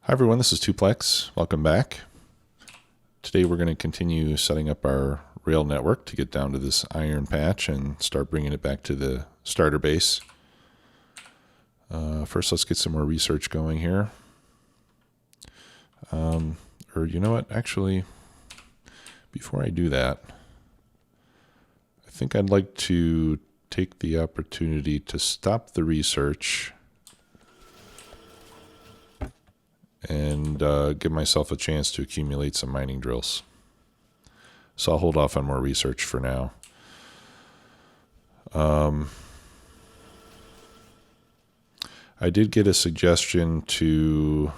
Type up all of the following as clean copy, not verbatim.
Hi everyone, this is Tuplex. Welcome back. Today we're going to continue setting up our rail network to get down to this iron patch and start bringing it back to the starter base. First, let's get some more research going here. Or you know what, actually, before I do that, I think I'd like to take the opportunity to stop the research and give myself a chance to accumulate some mining drills. So I'll hold off on more research for now. I did get a suggestion to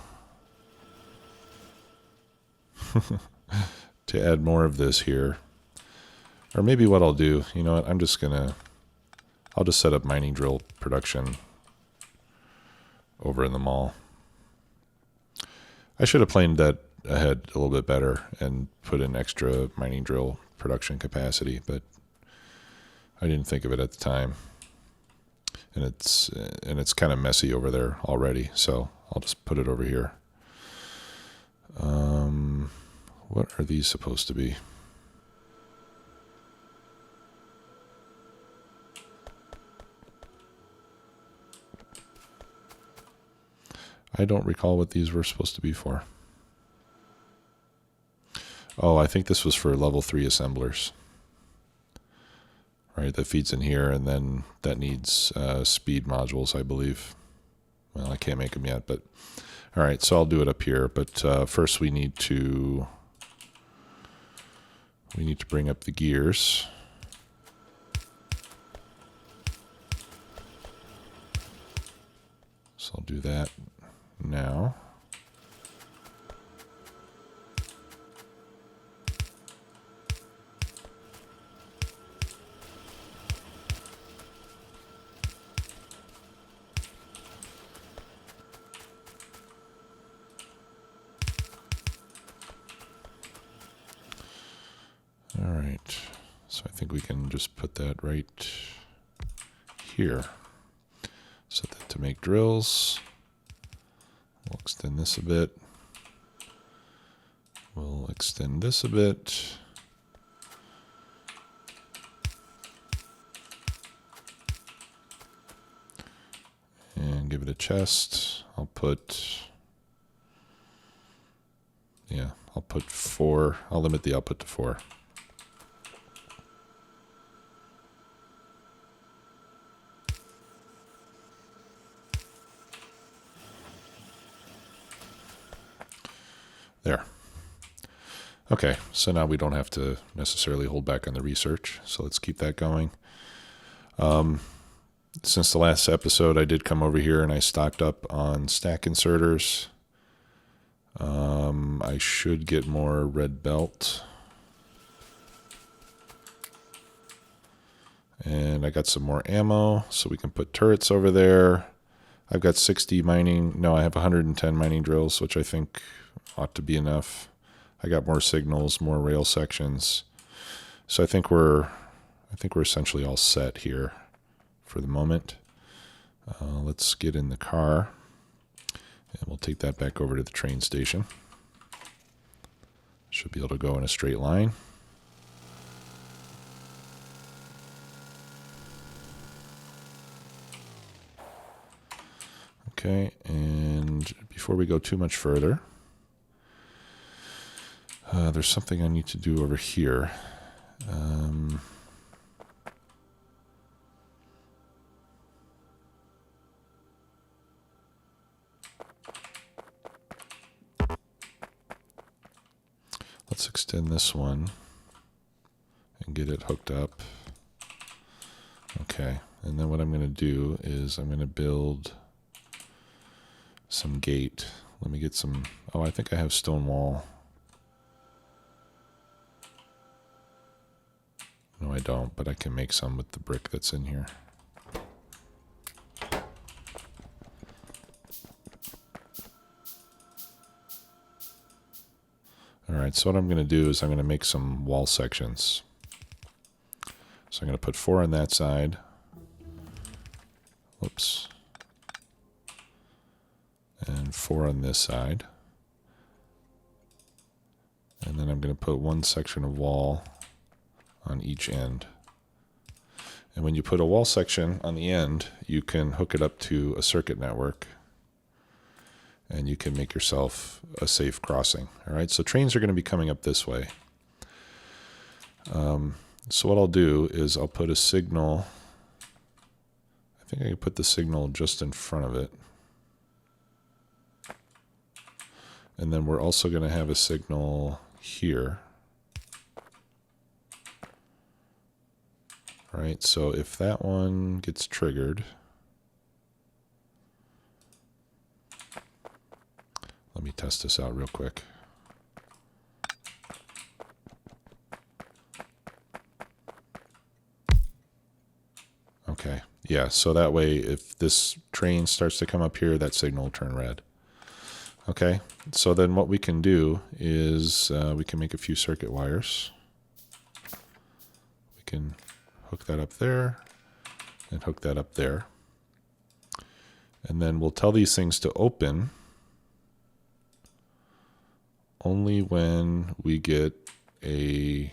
to add more of this here. Or maybe what I'll do, you know what, I'll just set up mining drill production over in the mall. I should have planned that ahead a little bit better and put in extra mining drill production capacity, but I didn't think of it at the time. And it's kind of messy over there already, so I'll just put it over here. What are these supposed to be? I don't recall what these were supposed to be for. Oh, I think this was for level 3 assemblers. Right, that feeds in here, and then that needs speed modules, I believe. Well, I can't make them yet, but all right, so I'll do it up here. But first we need to bring up the gears. So I'll do that now. All right, so I think we can just put that right here. Set that to make drills. We'll extend this a bit. We'll extend this a bit. And give it a chest. I'll put 4. I'll limit the output to 4. There. Okay, so now we don't have to necessarily hold back on the research, so let's keep that going. Since the last episode, I did come over here and I stocked up on stack inserters. I should get more red belt. And I got some more ammo, so we can put turrets over there. I've got 60 mining, no, I have 110 mining drills, which I think ought to be enough. I got more signals, more rail sections. So I think we're essentially all set here for the moment. Let's get in the car and we'll take that back over to the train station. Should be able to go in a straight line. Okay, and before we go too much further, there's something I need to do over here. Let's extend this one and get it hooked up. Okay, and then what I'm going to do is I'm going to build some gate. Let me get some, oh, I think I have stone wall. No, I don't, but I can make some with the brick that's in here. All right, so what I'm going to do is I'm going to make some wall sections. So I'm going to put 4 on that side. Whoops. And 4 on this side. And then I'm going to put one section of wall on each end. And when you put a wall section on the end, you can hook it up to a circuit network and you can make yourself a safe crossing. All right, so trains are going to be coming up this way. So what I'll do is I'll put a signal. I think I can put the signal just in front of it. And then we're also going to have a signal here. Right, so if that one gets triggered, let me test this out real quick. Okay, yeah, so that way if this train starts to come up here, that signal will turn red. Okay, so then what we can do is we can make a few circuit wires. We can hook that up there and hook that up there. And then we'll tell these things to open only when we get a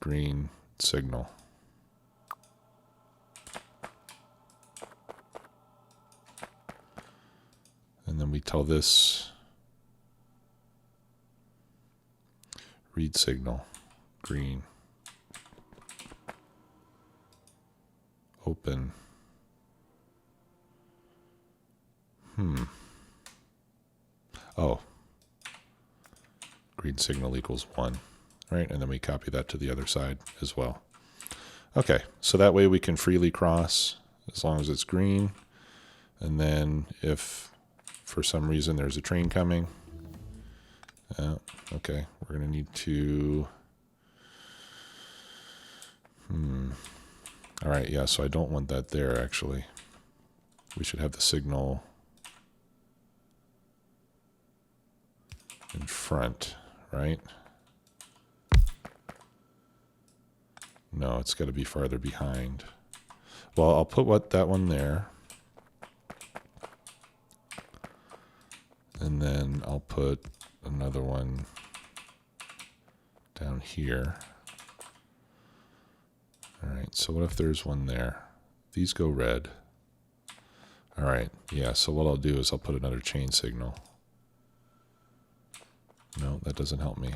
green signal. And then we tell this read signal, green, open. Oh, green signal equals 1, right? And then we copy that to the other side as well. Okay, so that way we can freely cross as long as it's green. And then if for some reason there's a train coming, okay, we're going to need to, all right, yeah, so I don't want that there actually. We should have the signal in front, right? No, it's got to be farther behind. Well, I'll put that one there. And then I'll put another one down here. All right, so what if there's one there? These go red. All right, yeah, so what I'll do is I'll put another chain signal. No, that doesn't help me.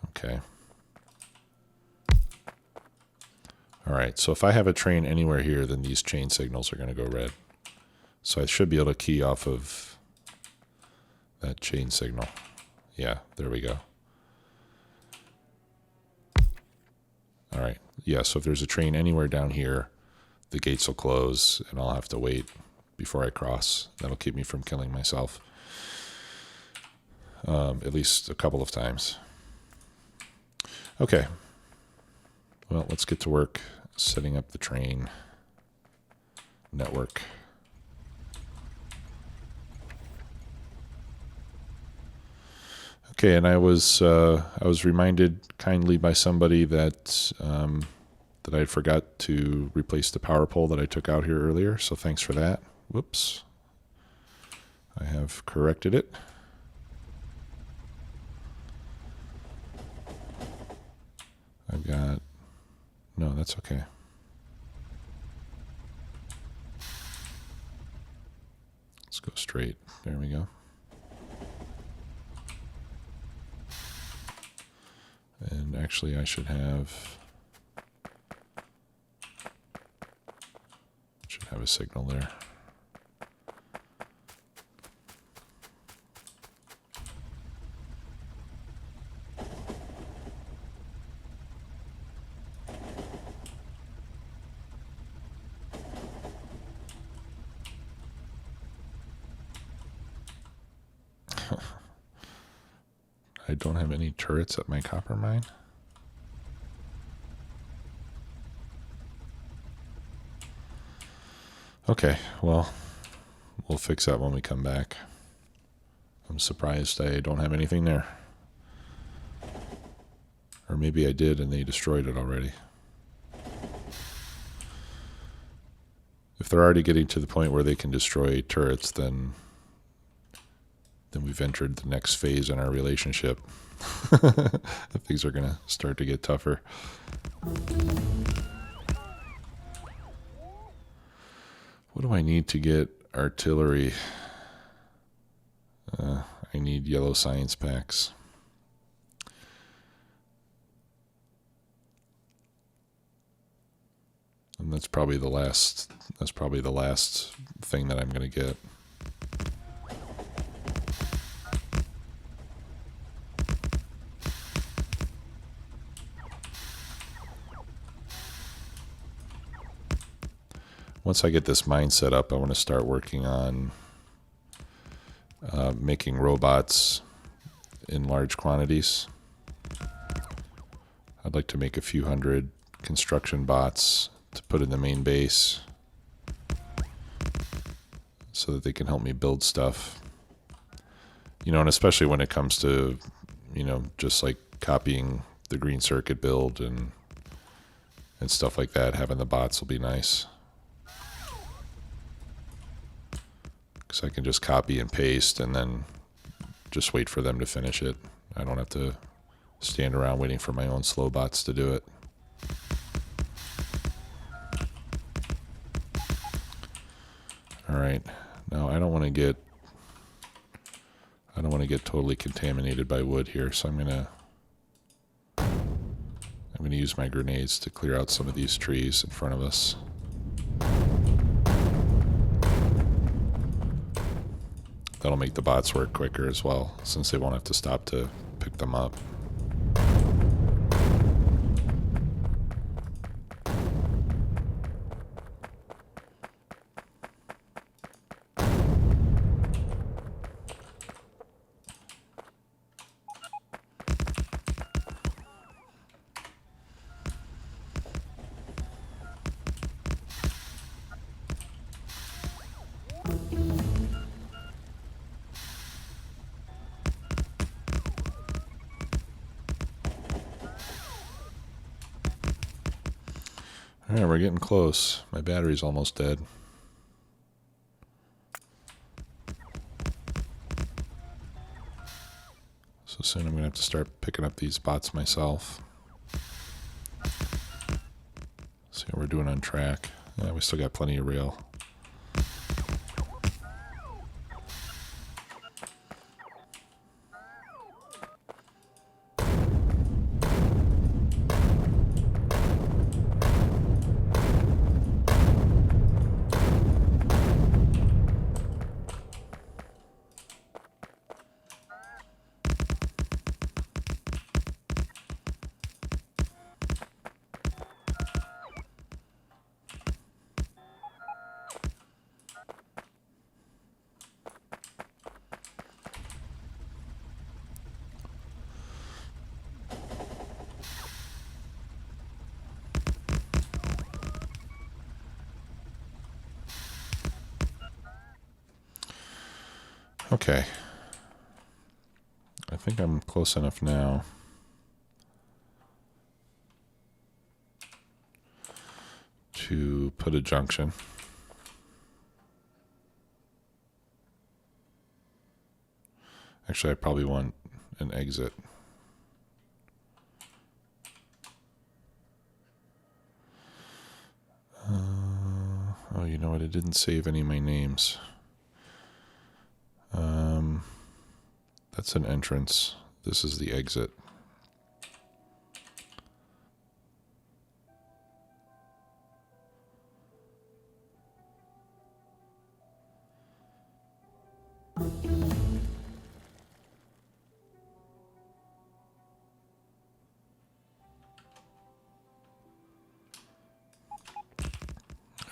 Okay. All right, so if I have a train anywhere here, then these chain signals are going to go red. So I should be able to key off of that chain signal. Yeah, there we go. All right, yeah, so if there's a train anywhere down here, the gates will close and I'll have to wait before I cross. That'll keep me from killing myself, at least a couple of times. Okay, well, let's get to work setting up the train network. Okay, and I was reminded kindly by somebody that that I forgot to replace the power pole that I took out here earlier. So thanks for that. Whoops, I have corrected it. I've got, no, that's okay. Let's go straight. There we go. And actually I should have a signal there. I don't have any turrets at my copper mine. Okay, well, we'll fix that when we come back. I'm surprised I don't have anything there. Or maybe I did and they destroyed it already. If they're already getting to the point where they can destroy turrets, then we've entered the next phase in our relationship. Things are going to start to get tougher. What do I need to get artillery? I need yellow science packs. And that's probably the last thing that I'm going to get. Once I get this mine set up, I want to start working on making robots in large quantities. I'd like to make a few hundred construction bots to put in the main base so that they can help me build stuff. You know, and especially when it comes to, you know, just like copying the green circuit build and stuff like that, having the bots will be nice. Because I can just copy and paste and then just wait for them to finish it. I don't have to stand around waiting for my own slow bots to do it. All right, now I don't want to get totally contaminated by wood here, so I'm gonna use my grenades to clear out some of these trees in front of us. That'll make the bots work quicker as well, since they won't have to stop to pick them up. Alright, we're getting close. My battery's almost dead. So soon I'm going to have to start picking up these bots myself. See how we're doing on track. Yeah, we still got plenty of rail. Okay. I think I'm close enough now. To put a junction. Actually, I probably want an exit. Oh, you know what? It didn't save any of my names. That's an entrance. This is the exit.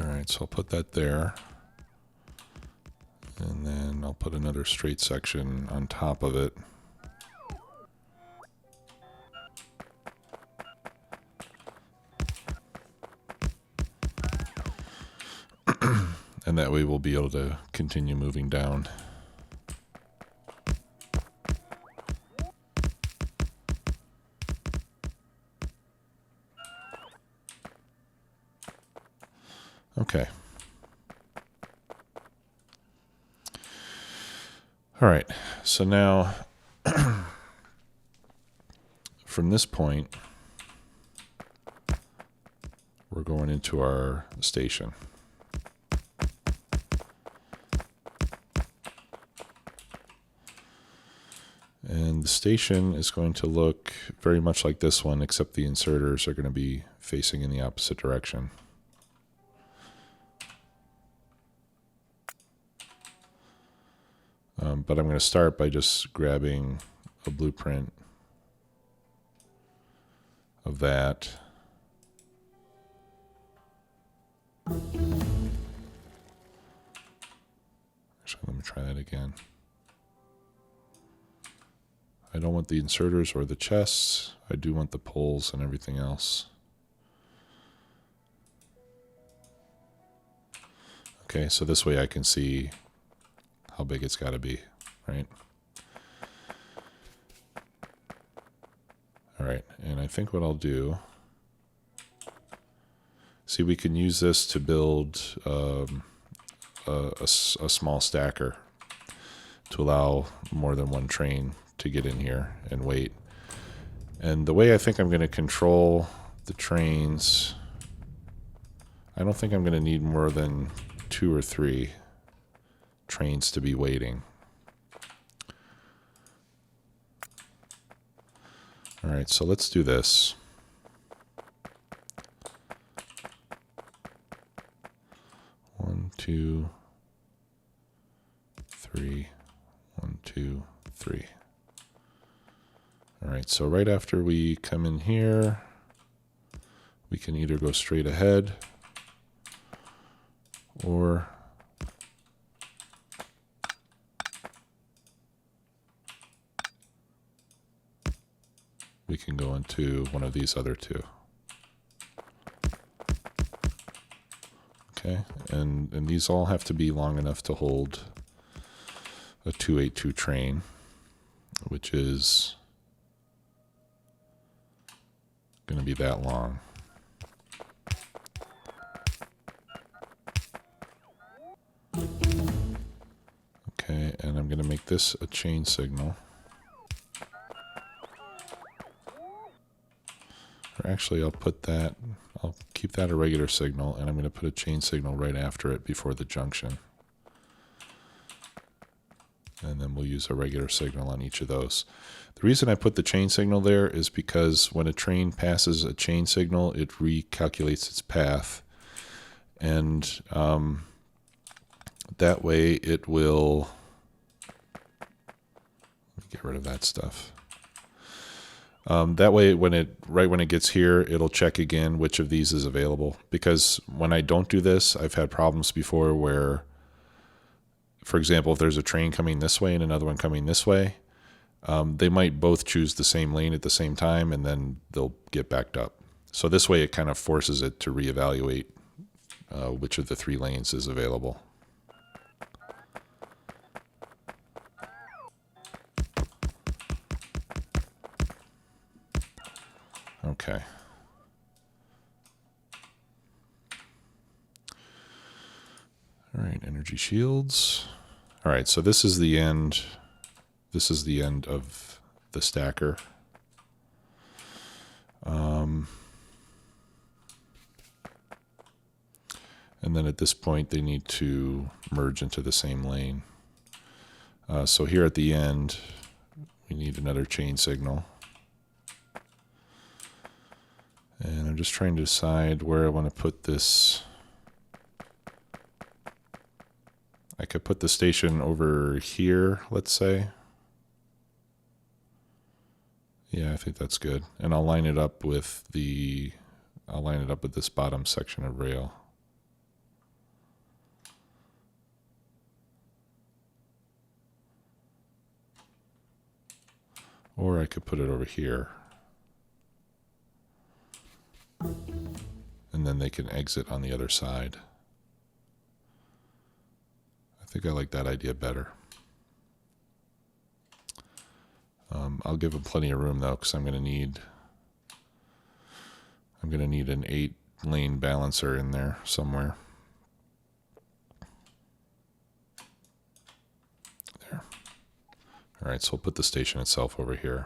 Alright, so I'll put that there. And then I'll put another straight section on top of it. And that way we'll be able to continue moving down. Okay. All right, so now from this point, we're going into our station. And the station is going to look very much like this one, except the inserters are going to be facing in the opposite direction. But I'm going to start by just grabbing a blueprint of that. Actually, let me try that again. I don't want the inserters or the chests. I do want the poles and everything else. Okay, so this way I can see how big it's got to be, right? All right, and I think what I'll do, see, we can use this to build a small stacker to allow more than one train to get in here and wait. And the way I think I'm going to control the trains, I don't think I'm going to need more than 2 or 3 trains to be waiting. All right, so let's do this. One, two, three. 1, 2, 3. All right, so right after we come in here, we can either go straight ahead or we can go into one of these other two. Okay, and these all have to be long enough to hold a 282 train, which is going to be that long. Okay, and I'm going to make this a chain signal. Or actually, I'll keep that a regular signal, and I'm going to put a chain signal right after it before the junction. And then we'll use a regular signal on each of those. The reason I put the chain signal there is because when a train passes a chain signal, it recalculates its path. And that way it will... Let me get rid of that stuff. That way, right when it gets here, it'll check again which of these is available. Because when I don't do this, I've had problems before where, for example, if there's a train coming this way and another one coming this way, they might both choose the same lane at the same time, and then they'll get backed up. So this way, it kind of forces it to reevaluate which of the 3 lanes is available. Okay. All right, energy shields. All right, so this is the end. This is the end of the stacker. And then at this point, they need to merge into the same lane. So here at the end, we need another chain signal. And I'm just trying to decide where I want to put this. I could put the station over here, let's say. Yeah, I think that's good. And I'll line it up with this bottom section of rail. Or I could put it over here. And then they can exit on the other side. I think I like that idea better. I'll give them plenty of room though, because I'm going to need an 8-lane balancer in there somewhere. All right, so we'll put the station itself over here.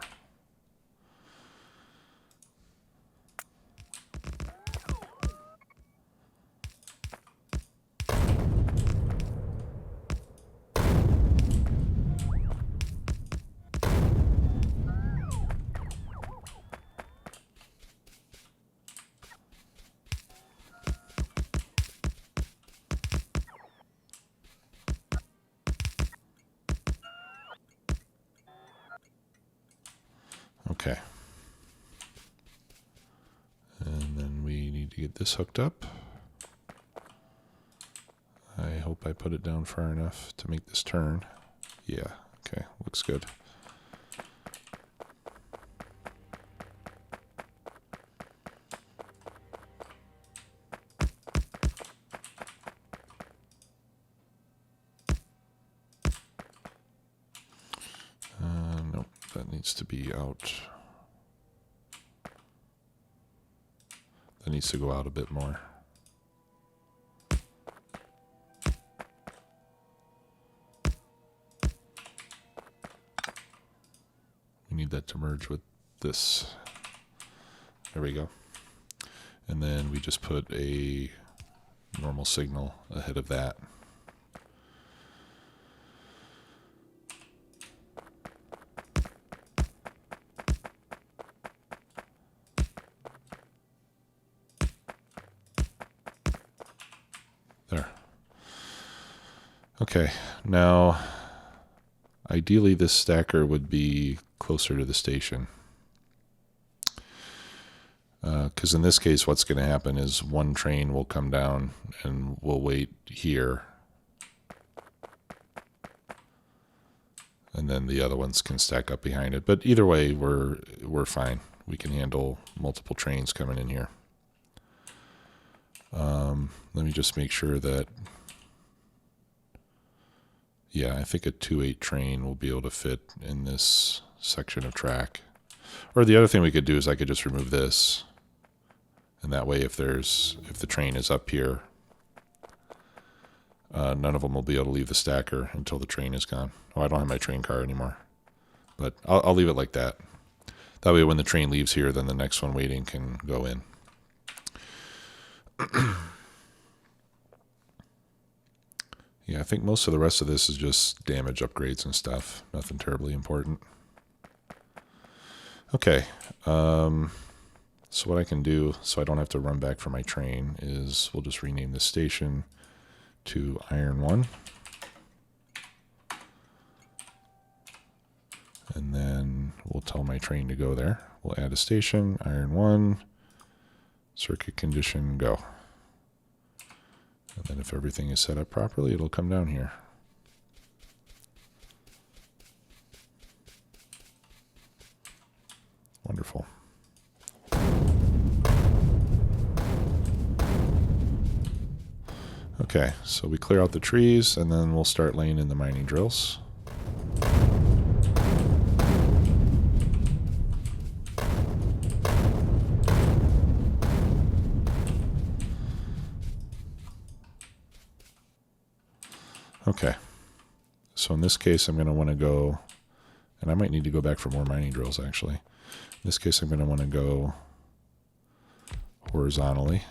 Okay. And then we need to get this hooked up. I hope I put it down far enough to make this turn. Yeah, okay, looks good. Nope, that needs to be out. That needs to go out a bit more. We need that to merge with this. There we go. And then we just put a normal signal ahead of that. There. Okay, now ideally this stacker would be closer to the station. Because in this case what's going to happen is one train will come down and we'll wait here. And then the other ones can stack up behind it. But either way, we're fine. We can handle multiple trains coming in here. Let me just make sure that, yeah, I think a 2.8 train will be able to fit in this section of track. Or the other thing we could do is I could just remove this. And that way if the train is up here, none of them will be able to leave the stacker until the train is gone. Oh, I don't have my train car anymore. But I'll leave it like that. That way when the train leaves here, then the next one waiting can go in. Yeah, I think most of the rest of this is just damage upgrades and stuff. Nothing terribly important. Okay. So what I can do, so I don't have to run back for my train, is we'll just rename this station to Iron 1. And then we'll tell my train to go there. We'll add a station, Iron 1, circuit condition, go. And then if everything is set up properly, it'll come down here. Wonderful. Okay, so we clear out the trees and then we'll start laying in the mining drills. Okay, so in this case I'm going to want to go, and I might need to go back for more mining drills actually. In this case I'm going to want to go horizontally.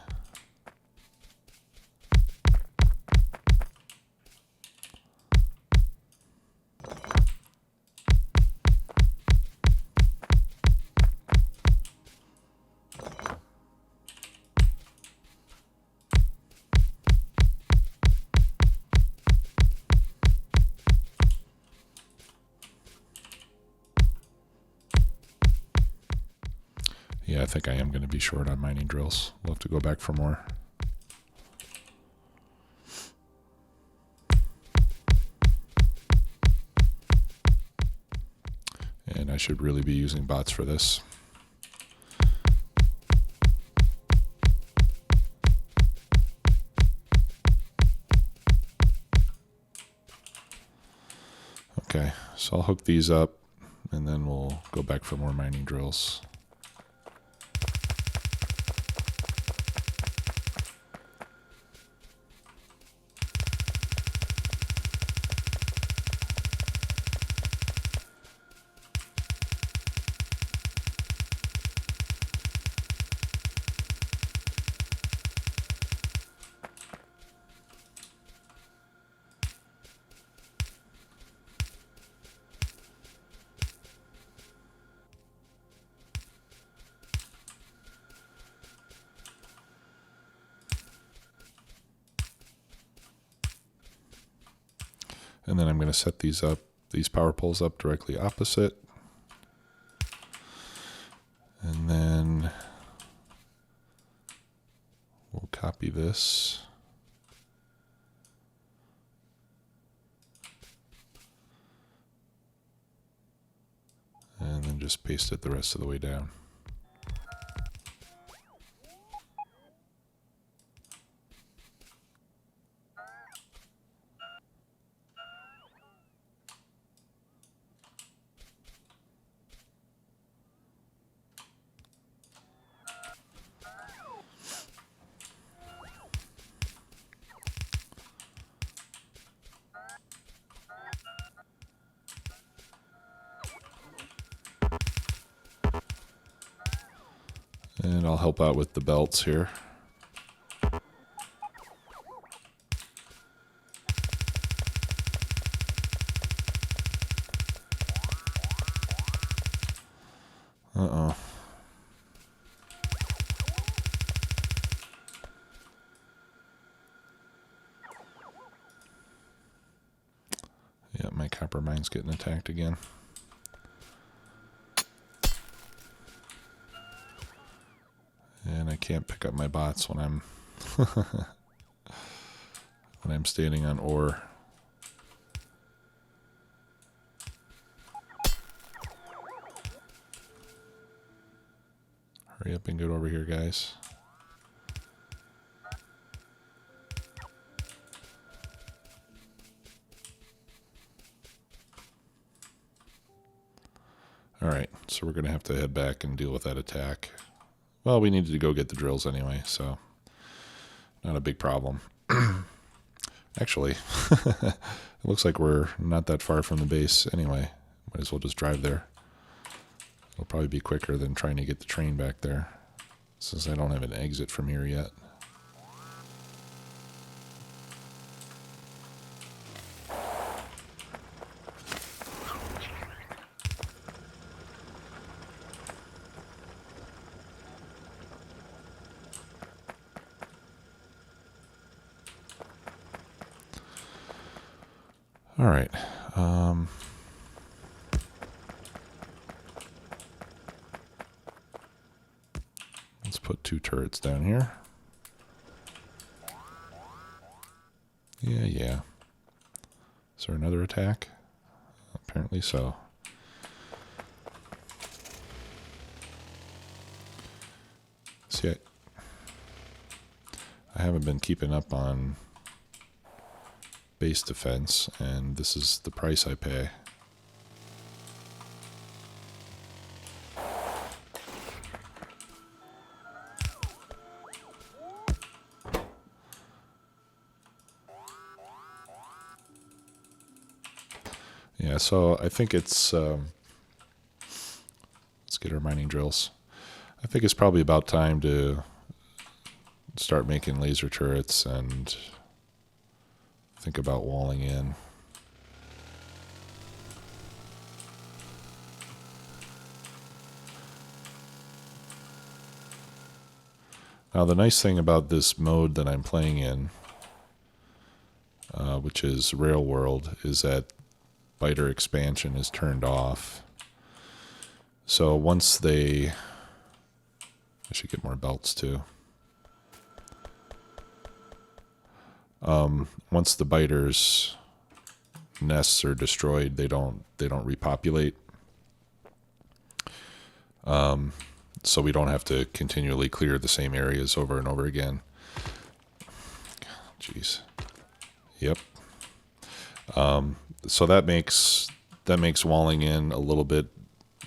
Yeah, I think I am going to be short on mining drills. We'll have to go back for more. And I should really be using bots for this. Okay, so I'll hook these up and then we'll go back for more mining drills. And then I'm going to set these power poles up directly opposite. And then we'll copy this. And then just paste it the rest of the way down. And I'll help out with the belts here. Uh-oh. Yeah, my copper mine's getting attacked again. And I can't pick up my bots when I'm when I'm standing on ore. Hurry up and get over here, guys. Alright, so we're going to have to head back and deal with that attack. Well, we needed to go get the drills anyway, so not a big problem. Actually, it looks like we're not that far from the base anyway. Might as well just drive there. It'll probably be quicker than trying to get the train back there, since I don't have an exit from here yet. All right. Let's put 2 turrets down here. Yeah. Is there another attack? Apparently so. See, I haven't been keeping up on base defense, and this is the price I pay. Yeah, so I think it's let's get our mining drills. I think it's probably about time to start making laser turrets and think about walling in. Now the nice thing about this mode that I'm playing in, which is Rail World, is that biter expansion is turned off. So once I should get more belts too. Once the biters' nests are destroyed, they don't repopulate. So we don't have to continually clear the same areas over and over again. Jeez. Yep. So that makes walling in a little bit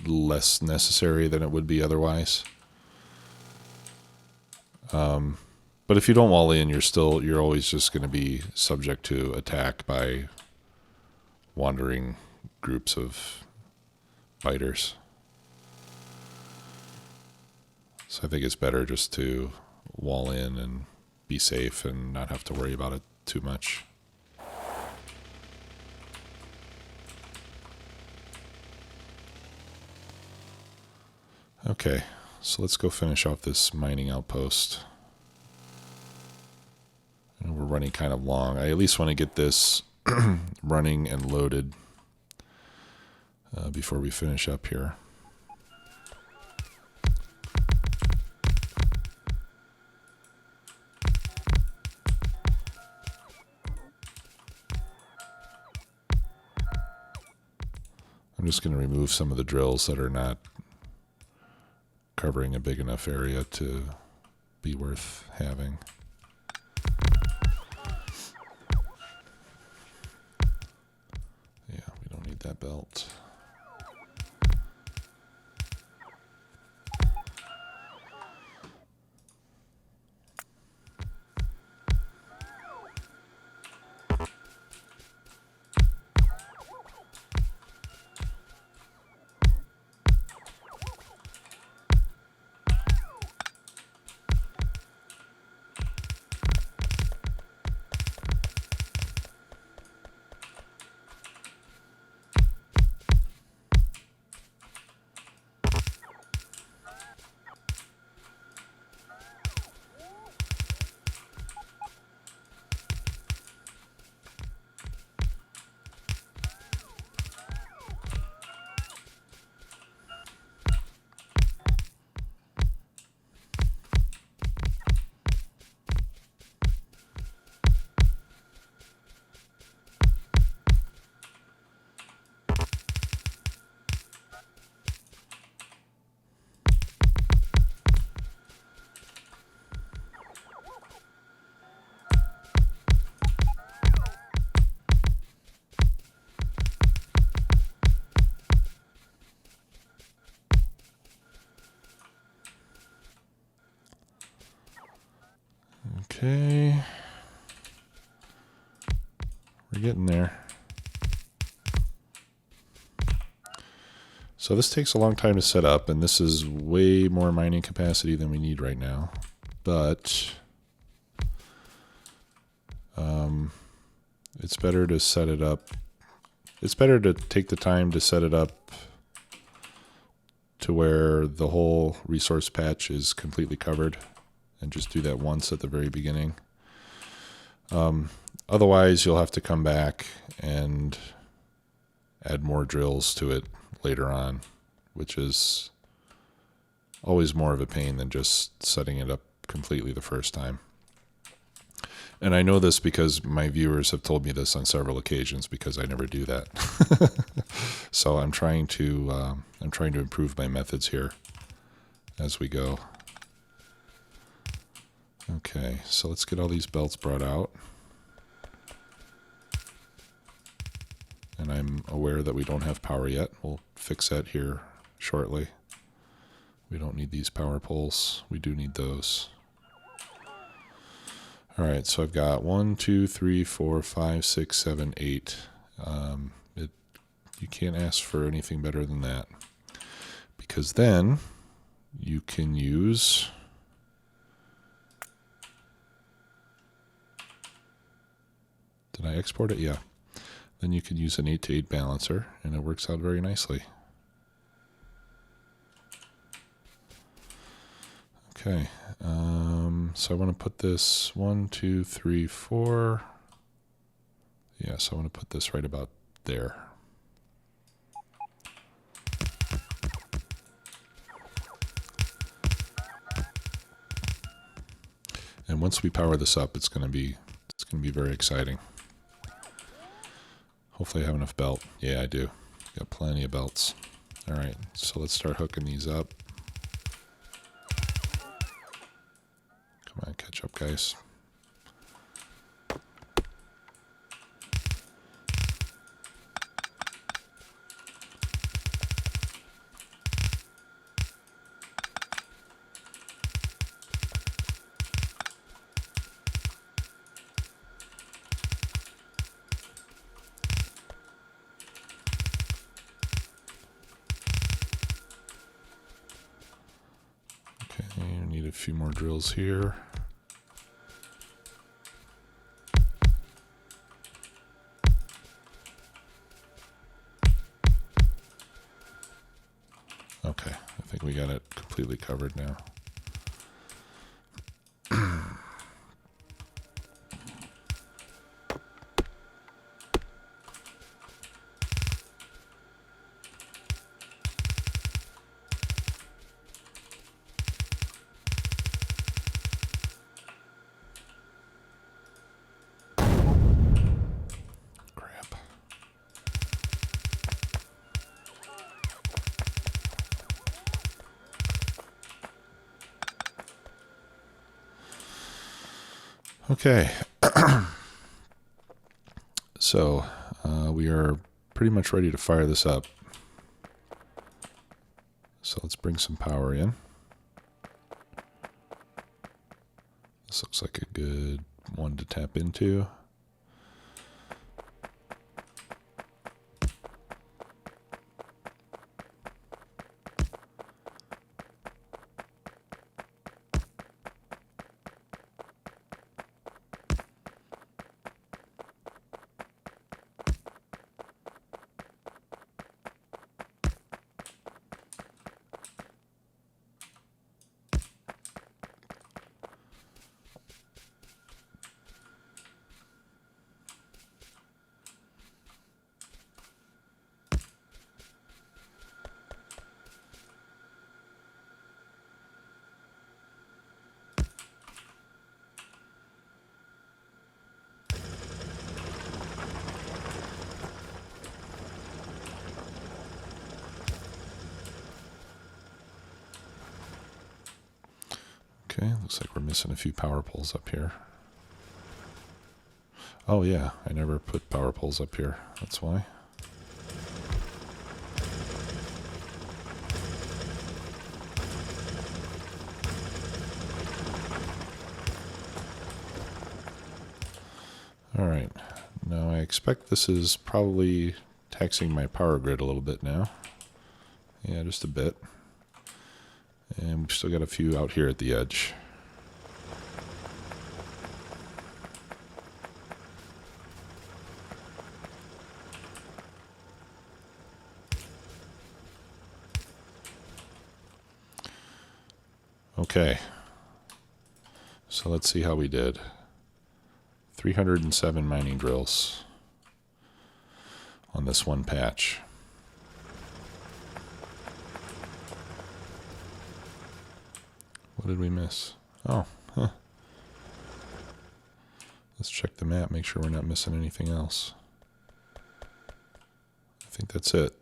less necessary than it would be otherwise. But if you don't wall in, you're always just going to be subject to attack by wandering groups of biters. So I think it's better just to wall in and be safe and not have to worry about it too much. Okay, so let's go finish off this mining outpost. And we're running kind of long. I at least want to get this running and loaded before we finish up here. I'm just going to remove some of the drills that are not covering a big enough area to be worth having. Yeah, we don't need that belt. Okay, we're getting there. So this takes a long time to set up, and this is way more mining capacity than we need right now. But it's better to set it up. It's better to take the time to set it up to where the whole resource patch is completely covered, and just do that once at the very beginning. Otherwise, you'll have to come back and add more drills to it later on, which is always more of a pain than just setting it up completely the first time. And I know this because my viewers have told me this on several occasions, because I never do that. So I'm trying to improve my methods here as we go. Okay, so let's get all these belts brought out. And I'm aware that we don't have power yet. We'll fix that here shortly. We don't need these power poles. We do need those. All right, so I've got 1, 2, 3, 4, 5, 6, 7, 8. You can't ask for anything better than that, because then you can use Did I export it? Yeah. Then you can use an 8-to-8 balancer, and it works out very nicely. Okay, so I want to put this 1, 2, 3, 4. Yeah, so I want to put this right about there. And once we power this up, it's going to be very exciting. Hopefully I have enough belt. Yeah, I do. Got plenty of belts. All right, so let's start hooking these up. Come on, catch up, guys. Need a few more drills here. Okay, I think we got it completely covered now. Okay. So we are pretty much ready to fire this up. So let's bring some power in. This looks like a good one to tap into. Okay, looks like we're missing a few power poles up here. Oh yeah, I never put power poles up here. That's why. All right, now I expect this is probably taxing my power grid a little bit now. Yeah, just a bit. And we've still got a few out here at the edge. Okay, so let's see how we did. 307 mining drills on this one patch. What did we miss? Oh, huh. Let's check the map, make sure we're not missing anything else. I think that's it.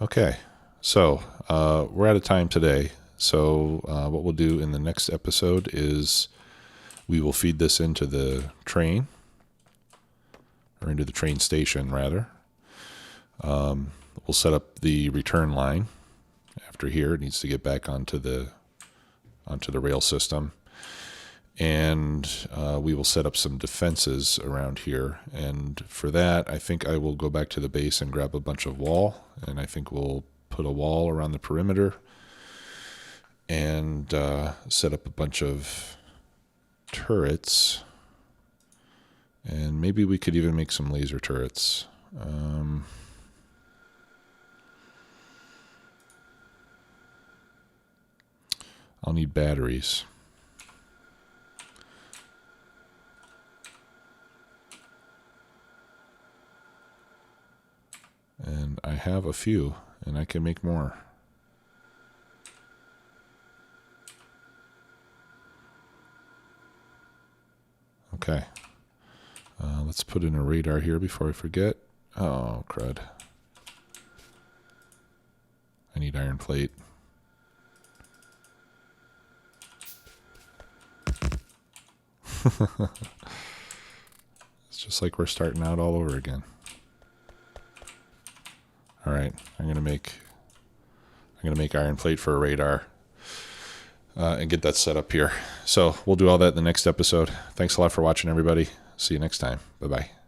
Okay, so we're out of time today. So what we'll do in the next episode is we will feed this into the train, or into the train station rather. We'll set up the return line. After here, it needs to get back onto the rail system, and we will set up some defenses around here. And for that, I think I will go back to the base and grab a bunch of wall, and I think we'll put a wall around the perimeter and set up a bunch of turrets, and maybe we could even make some laser turrets. I'll need batteries. And I have a few, and I can make more. Okay. Let's put in a radar here before I forget. Oh, crud. I need iron plate. It's just like we're starting out all over again. All right, I'm gonna make iron plate for a radar and get that set up here. So we'll do all that in the next episode. Thanks a lot for watching, everybody. See you next time. Bye-bye.